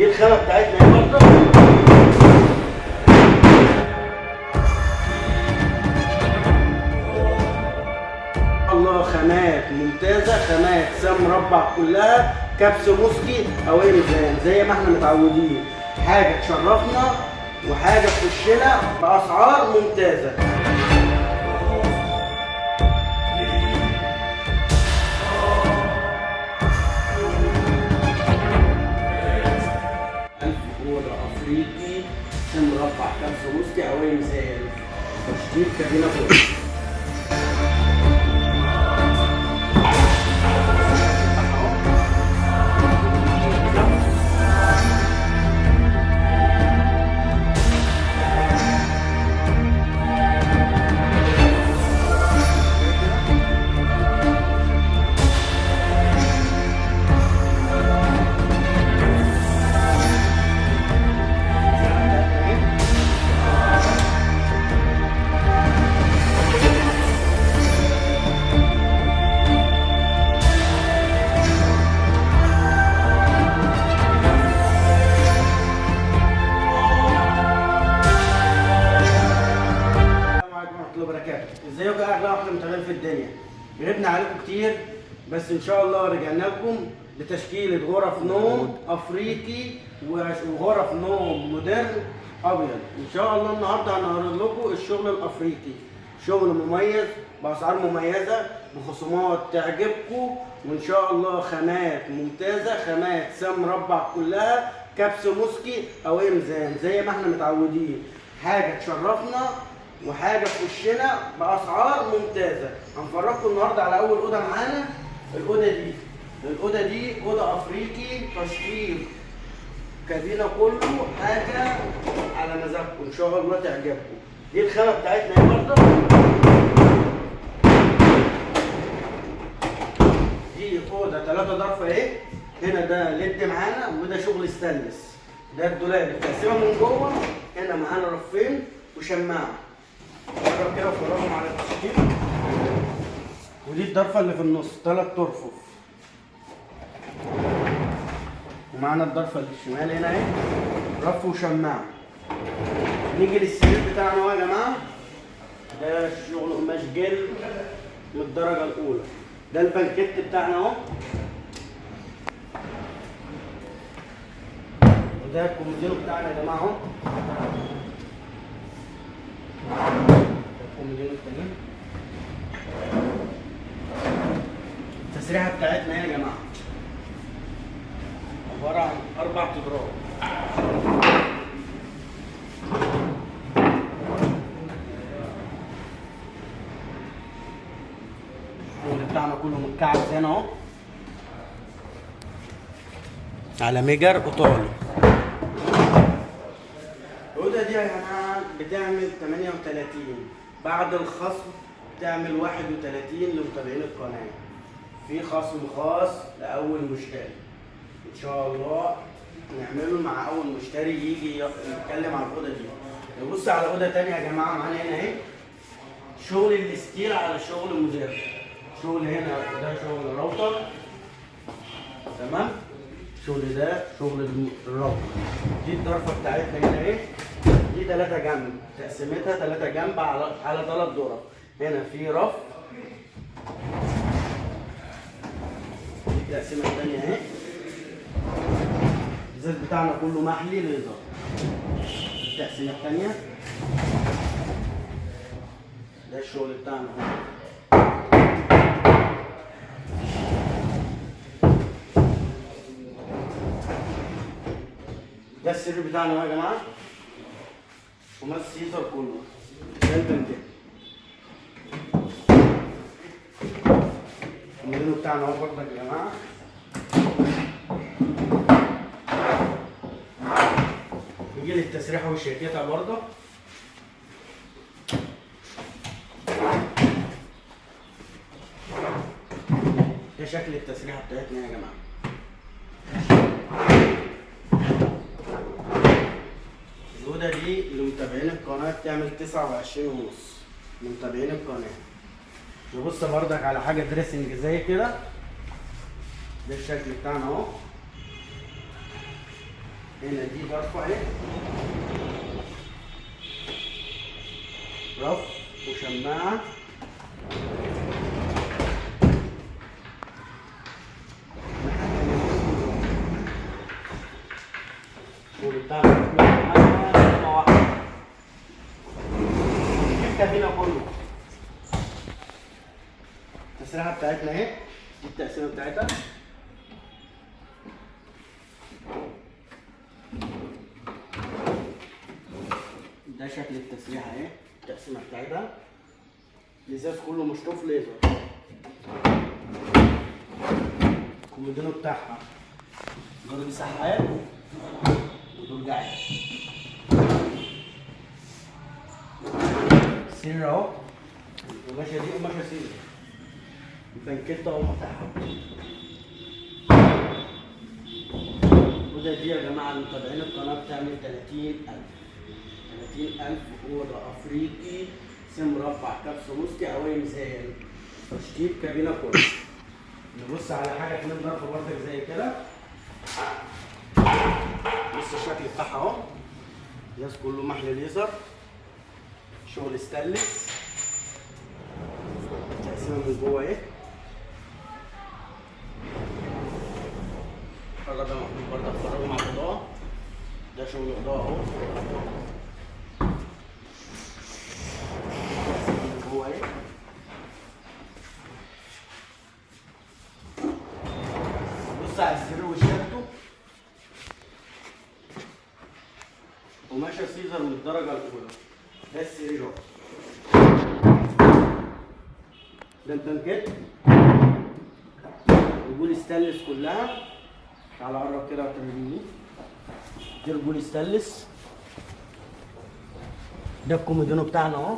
دي الخامه بتاعتنا اهي برضه. الله خامات ممتازه، خامات سام مربع كلها، كبس موسكي او ايه ميزان زي ما احنا متعودين. حاجه تشرفنا وحاجه في وشنا باسعار ممتازه. افريقي مربع كبس موسكي او اي ميزان تشكيل كابينه فوق. ازيكم يا اغلى واحده متابعين في الدنيا. غبنا عليكم كتير بس ان شاء الله رجعنا لكم بتشكيله غرف نوم افريقي وغرف نوم مودرن ابيض. ان شاء الله النهارده هنعرض لكم الشغل الافريقي، شغل مميز باسعار مميزه بخصومات تعجبكم، وان شاء الله خامات ممتازه، خامات سام مربع كلها، كبس موسكي او اي ميزان زي ما احنا متعودين. حاجه تشرفنا وحاجه في وشنا باسعار ممتازه. هنفرجكم النهارده على اول اوضه معانا. الاوضه دي اوضه افريقي تشطيب كابينه كله، حاجه على مزاجكم ان شاء الله تعجبكم. دي الخامه بتاعتنا اهي برضه. دي اوضه 3 ضرفه اهي. هنا ده ليد معانا وده شغل ستانلس. ده الدولاب التقسيمه من جوه. هنا معانا رفين وشماعه. جرب كده وفرجهم على التشكيل. ودي الضرفه اللي في النص 3 ترفف. ومعانا الضرفه اللي في الشمال هنا اهي رف وشماعه. نيجي للسرير بتاعنا اهو يا جماعه. ده شغل قماش جلد من الدرجه الاولى. ده البنكيت بتاعنا اهو. وده الكومودينو بتاعنا يا جماعه اهو. الكومودينو التاني. التسريحه بتاعتنا هنا يا جماعه عباره عن 4 اضراب. الشغل بتاعنا كله متكعب هنا اهو على ميجر ايطالي. الأوضة دي يا جماعة بتعمل 38، بعد الخصم تعمل 31 لمتابعين القناة. في خصم خاص لأول مشتري إن شاء الله نعمله مع أول مشتري يجي يتكلم عن الأوضة دي. نبص على أوضة تانية يا جماعة معانا هنا أهي. شغل الستيل على شغل مودرن. شغل هنا ده شغل راوتر تمام. الشغل ده شغل الراوتر. دي الضرفة بتاعتنا هنا اهي. دي 3 جنب، تقسيمتها 3 جنب على 3 ضرب. هنا في رف. دي التقسيمة التانية اهي. الازاز بتاعنا كله محلي ليزر. التقسيمة التانية. ده الشغل بتاعنا اهو. ده السرير بتاعنا اهو يا جماعه. قماش سيزر كله. ده البنكيت. الموديل بتاعنا اهو برضك يا جماعه. يجي لي التسريحه والشيكيته برضه. ده شكل التسريحه بتاعتنا يا جماعه. الأوضة دي لمتابعين القناة بتعمل 29.5 لمتابعين القناة. نبص بردك على حاجة دريسنج زي كده. ده الشكل بتاعنا اهو. هنا دي ظرفة اهي، رف وشماعة. وبتاع مرة واحدة الكابينة كله. التسريحة بتاعتنا اهي، دي التقسيمة بتاعتها. ده شكل التسريحة اهي، التقسيمة بتاعتها. الازاز كله مشطوف ليزر. الكومودينو بتاعها دول سحاب ودول جعل. السرير اهو، القماشة دي قماشة سيلة، البنكيتة اهو بتاعها. وده دي يا جماعة المتابعين القناة بتعمل 30,000 أوضة أفريقي، سم مربع، كبس موسكي، عوامل زي تشطيب كابينة كله. نبص على حاجة 2 ظرف برضك زي كده. بص الشكل بتاعها اهو، الجهاز كله محل ليزر، شغل ستانلس، تقسيمة من جوه اهي. الحاجة ده محطوط برضك فرغه مع الإضاءة، ده شغل إضاءة اهو. تقسيمة من جوه اهي. بص على السرير وشبكته، قماشة سيزر من الدرجة الأولى. ده السرير اهو، ده البنكيت، رجول ستانلس كلها. تعالى قرب كده وتوريني. دي رجول ستانلس. ده الكومودينو بتاعنا اهو.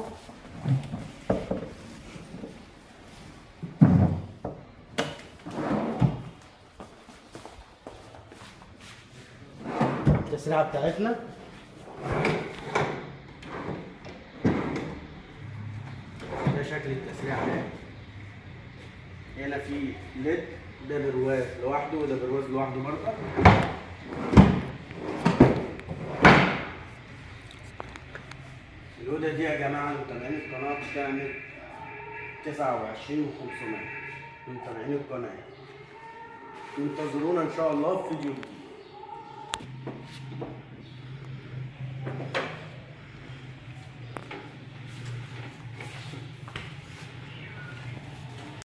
التسريحة بتاعتنا ده شكل التسريحة اهي. هنا في ليد، ده برواز لوحده وده برواز لوحده برضه. الأوضة دي يا جماعة متابعين القناة بتعمل 29,500 متابعين القناة. انتظرونا إن شاء الله في فيديو جديد.